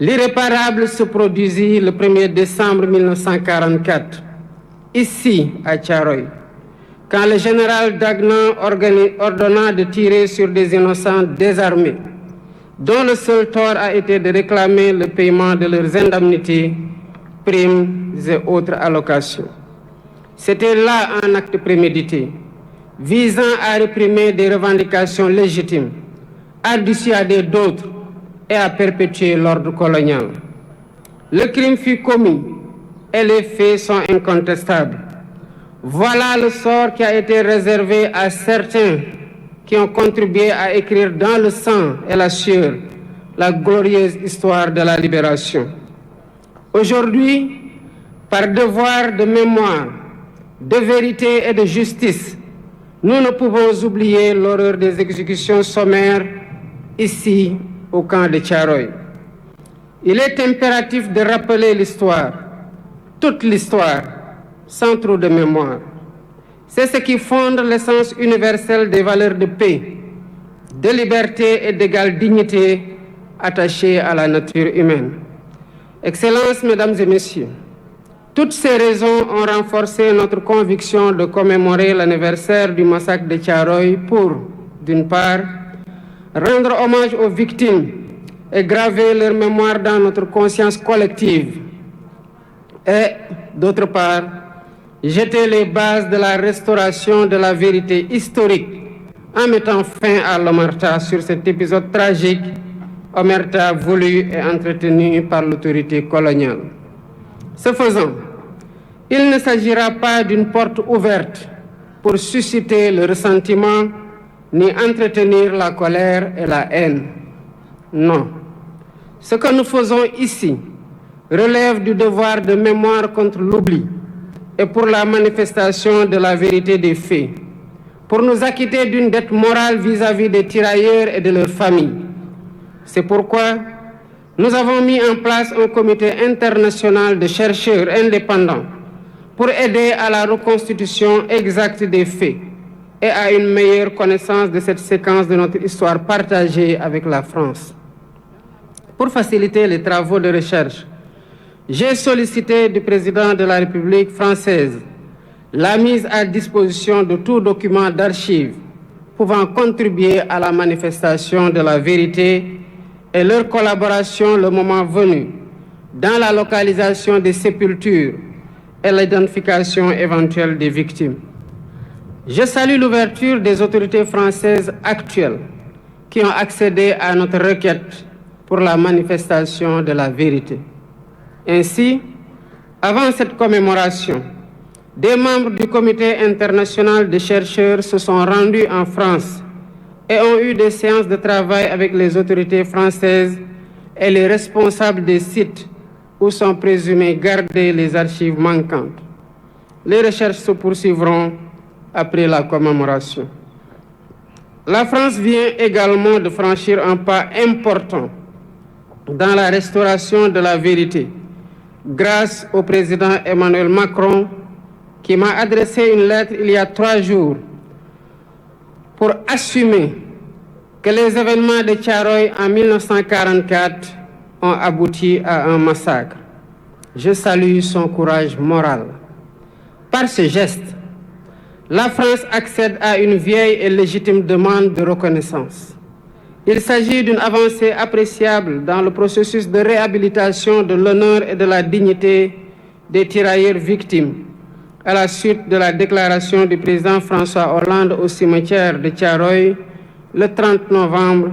L'irréparable se produisit le 1er décembre 1944, ici à Thiaroye, quand le général Dagnan ordonna de tirer sur des innocents désarmés, dont le seul tort a été de réclamer le paiement de leurs indemnités, primes et autres allocations. C'était là un acte prémédité, visant à réprimer des revendications légitimes, à dissuader d'autres et à perpétuer l'ordre colonial. Le crime fut commis et les faits sont incontestables. Voilà le sort qui a été réservé à certains qui ont contribué à écrire dans le sang et la sueur la glorieuse histoire de la libération. Aujourd'hui, par devoir de mémoire, de vérité et de justice, nous ne pouvons oublier l'horreur des exécutions sommaires ici au camp de Thiaroye. Il est impératif de rappeler l'histoire, toute l'histoire, sans trop de mémoire. C'est ce qui fonde l'essence universelle des valeurs de paix, de liberté et d'égale dignité attachées à la nature humaine. Excellences, Mesdames et Messieurs, toutes ces raisons ont renforcé notre conviction de commémorer l'anniversaire du massacre de Thiaroye pour, d'une part, rendre hommage aux victimes et graver leur mémoire dans notre conscience collective, et, d'autre part, jeter les bases de la restauration de la vérité historique en mettant fin à l'omerta sur cet épisode tragique, omerta voulu et entretenu par l'autorité coloniale. Ce faisant, il ne s'agira pas d'une porte ouverte pour susciter le ressentiment ni entretenir la colère et la haine. Non. Ce que nous faisons ici relève du devoir de mémoire contre l'oubli et pour la manifestation de la vérité des faits, pour nous acquitter d'une dette morale vis-à-vis des tirailleurs et de leurs familles. C'est pourquoi nous avons mis en place un comité international de chercheurs indépendants pour aider à la reconstitution exacte des faits et à une meilleure connaissance de cette séquence de notre histoire partagée avec la France. Pour faciliter les travaux de recherche, j'ai sollicité du président de la République française la mise à disposition de tout document d'archives pouvant contribuer à la manifestation de la vérité et leur collaboration le moment venu dans la localisation des sépultures et l'identification éventuelle des victimes. Je salue l'ouverture des autorités françaises actuelles qui ont accédé à notre requête pour la manifestation de la vérité. Ainsi, avant cette commémoration, des membres du Comité international de chercheurs se sont rendus en France et ont eu des séances de travail avec les autorités françaises et les responsables des sites où sont présumées gardées les archives manquantes. Les recherches se poursuivront après la commémoration. La France vient également de franchir un pas important dans la restauration de la vérité, grâce au président Emmanuel Macron, qui m'a adressé une lettre il y a 3 jours pour assumer que les événements de Thiaroye en 1944 ont abouti à un massacre. Je salue son courage moral. Par ce geste, la France accède à une vieille et légitime demande de reconnaissance. Il s'agit d'une avancée appréciable dans le processus de réhabilitation de l'honneur et de la dignité des tirailleurs victimes, à la suite de la déclaration du président François Hollande au cimetière de Thiaroye le 30 novembre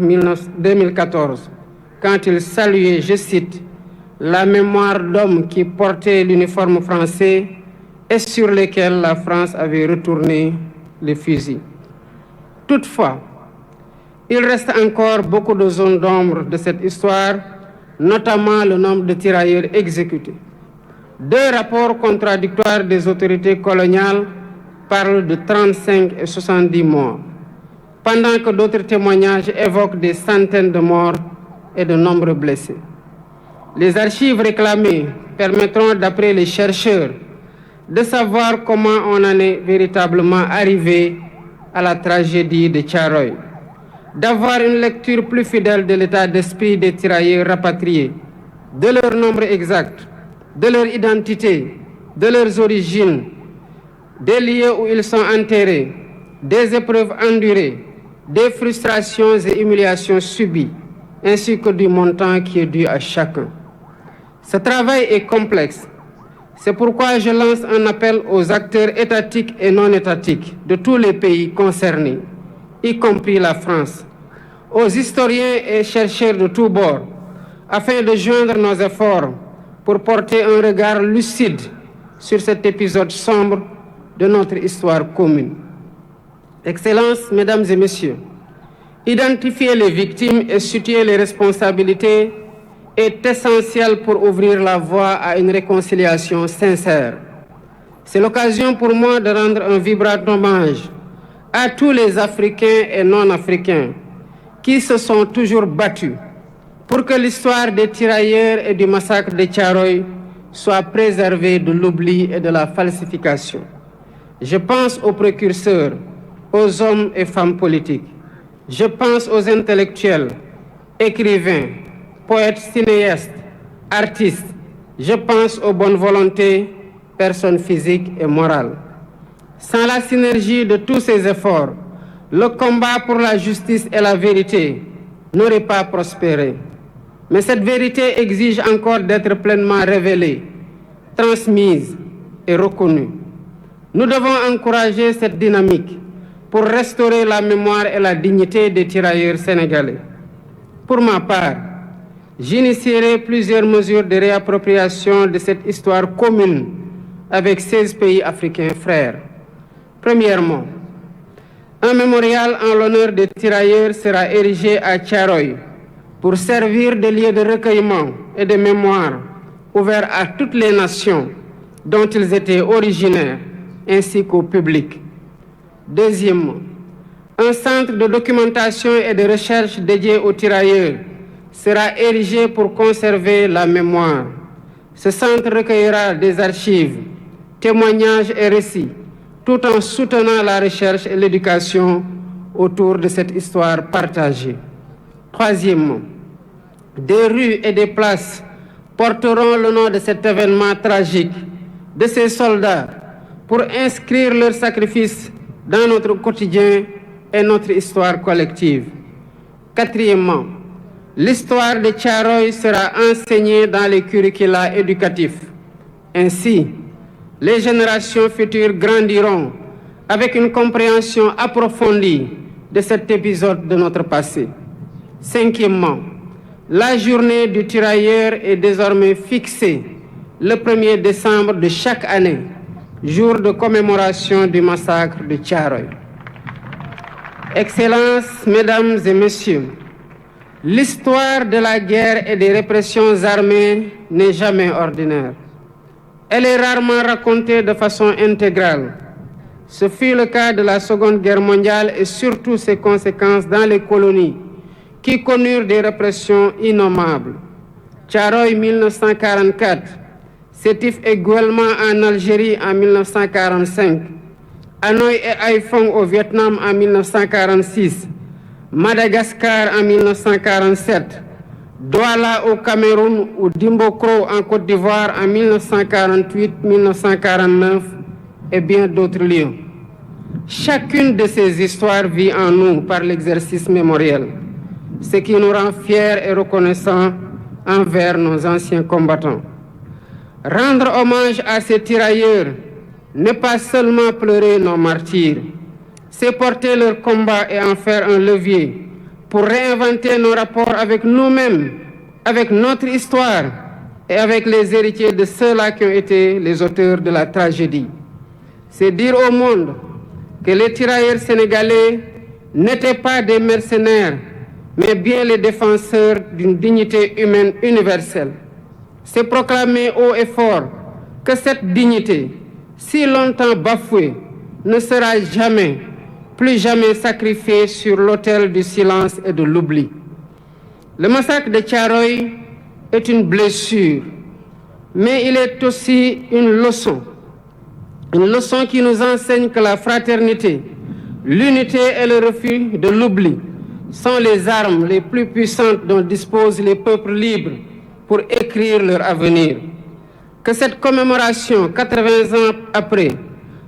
2014, quand il saluait, je cite, « la mémoire d'hommes qui portaient l'uniforme français et sur lesquels la France avait retourné les fusils ». Toutefois, il reste encore beaucoup de zones d'ombre de cette histoire, notamment le nombre de tirailleurs exécutés. 2 rapports contradictoires des autorités coloniales parlent de 35 et 70 morts, pendant que d'autres témoignages évoquent des centaines de morts et de nombreux blessés. Les archives réclamées permettront, d'après les chercheurs, de savoir comment on en est véritablement arrivé à la tragédie de Thiaroye, d'avoir une lecture plus fidèle de l'état d'esprit des tirailleurs rapatriés de leur nombre exact, de leur identité, de leurs origines, des lieux où ils sont enterrés, des épreuves endurées, des frustrations et humiliations subies, ainsi que du montant qui est dû à chacun. Ce travail est complexe. C'est pourquoi je lance un appel aux acteurs étatiques et non étatiques de tous les pays concernés, y compris la France, aux historiens et chercheurs de tous bords, afin de joindre nos efforts pour porter un regard lucide sur cet épisode sombre de notre histoire commune. Excellences, Mesdames et Messieurs, identifier les victimes et situer les responsabilités est essentiel pour ouvrir la voie à une réconciliation sincère. C'est l'occasion pour moi de rendre un vibrant hommage à tous les Africains et non-Africains qui se sont toujours battus pour que l'histoire des tirailleurs et du massacre de Thiaroye soit préservée de l'oubli et de la falsification. Je pense aux précurseurs, aux hommes et femmes politiques. Je pense aux intellectuels, écrivains, poètes, cinéastes, artistes. Je pense aux bonnes volontés, personnes physiques et morales. Sans la synergie de tous ces efforts, le combat pour la justice et la vérité n'aurait pas prospéré. Mais cette vérité exige encore d'être pleinement révélée, transmise et reconnue. Nous devons encourager cette dynamique pour restaurer la mémoire et la dignité des tirailleurs sénégalais. Pour ma part, j'initierai plusieurs mesures de réappropriation de cette histoire commune avec 16 pays africains frères. Premièrement, un mémorial en l'honneur des tirailleurs sera érigé à Thiaroye pour servir de lieu de recueillement et de mémoire ouvert à toutes les nations dont ils étaient originaires, ainsi qu'au public. Deuxièmement, un centre de documentation et de recherche dédié aux tirailleurs sera érigé pour conserver la mémoire. Ce centre recueillera des archives, témoignages et récits, tout en soutenant la recherche et l'éducation autour de cette histoire partagée. Troisièmement, des rues et des places porteront le nom de cet événement tragique, de ces soldats, pour inscrire leur sacrifice dans notre quotidien et notre histoire collective. Quatrièmement, l'histoire de Thiaroye sera enseignée dans les curricula éducatifs. Ainsi, les générations futures grandiront avec une compréhension approfondie de cet épisode de notre passé. Cinquièmement, la journée du tirailleur est désormais fixée le 1er décembre de chaque année, jour de commémoration du massacre de Thiaroye. Excellences, Mesdames et Messieurs, l'histoire de la guerre et des répressions armées n'est jamais ordinaire. Elle est rarement racontée de façon intégrale. Ce fut le cas de la Seconde Guerre mondiale et surtout ses conséquences dans les colonies, qui connurent des répressions innommables. Thiaroye 1944, Sétif et Guelma en Algérie en 1945, Hanoï et Haiphong au Vietnam en 1946, Madagascar en 1947, Douala au Cameroun ou Dimbokro en Côte d'Ivoire en 1948-1949 et bien d'autres lieux. Chacune de ces histoires vit en nous par l'exercice mémoriel, ce qui nous rend fiers et reconnaissants envers nos anciens combattants. Rendre hommage à ces tirailleurs n'est pas seulement pleurer nos martyrs, c'est porter leur combat et en faire un levier pour réinventer nos rapports avec nous-mêmes, avec notre histoire et avec les héritiers de ceux-là qui ont été les auteurs de la tragédie. C'est dire au monde que les tirailleurs sénégalais n'étaient pas des mercenaires, mais bien les défenseurs d'une dignité humaine universelle. C'est proclamer haut et fort que cette dignité, si longtemps bafouée, ne sera jamais, plus jamais sacrifiée sur l'autel du silence et de l'oubli. Le massacre de Thiaroye est une blessure, mais il est aussi une leçon qui nous enseigne que la fraternité, l'unité et le refus de l'oubli sont les armes les plus puissantes dont disposent les peuples libres pour écrire leur avenir. Que cette commémoration, 80 ans après,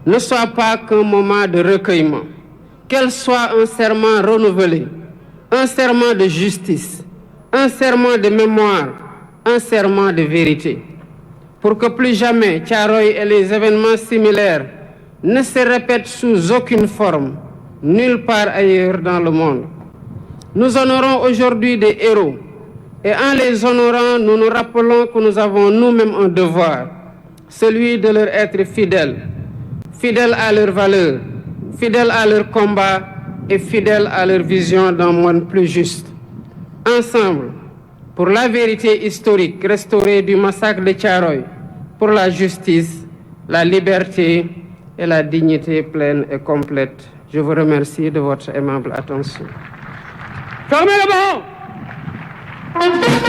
ne soit pas qu'un moment de recueillement, qu'elle soit un serment renouvelé, un serment de justice, un serment de mémoire, un serment de vérité, pour que plus jamais Thiaroye et les événements similaires ne se répètent sous aucune forme, nulle part ailleurs dans le monde. Nous honorons aujourd'hui des héros, et en les honorant, nous nous rappelons que nous avons nous-mêmes un devoir, celui de leur être fidèles, fidèles à leurs valeurs, fidèles à leur combat et fidèles à leur vision d'un monde plus juste. Ensemble, pour la vérité historique restaurée du massacre de Thiaroye, pour la justice, la liberté et la dignité pleine et complète. Je vous remercie de votre aimable attention. Fermez le banc!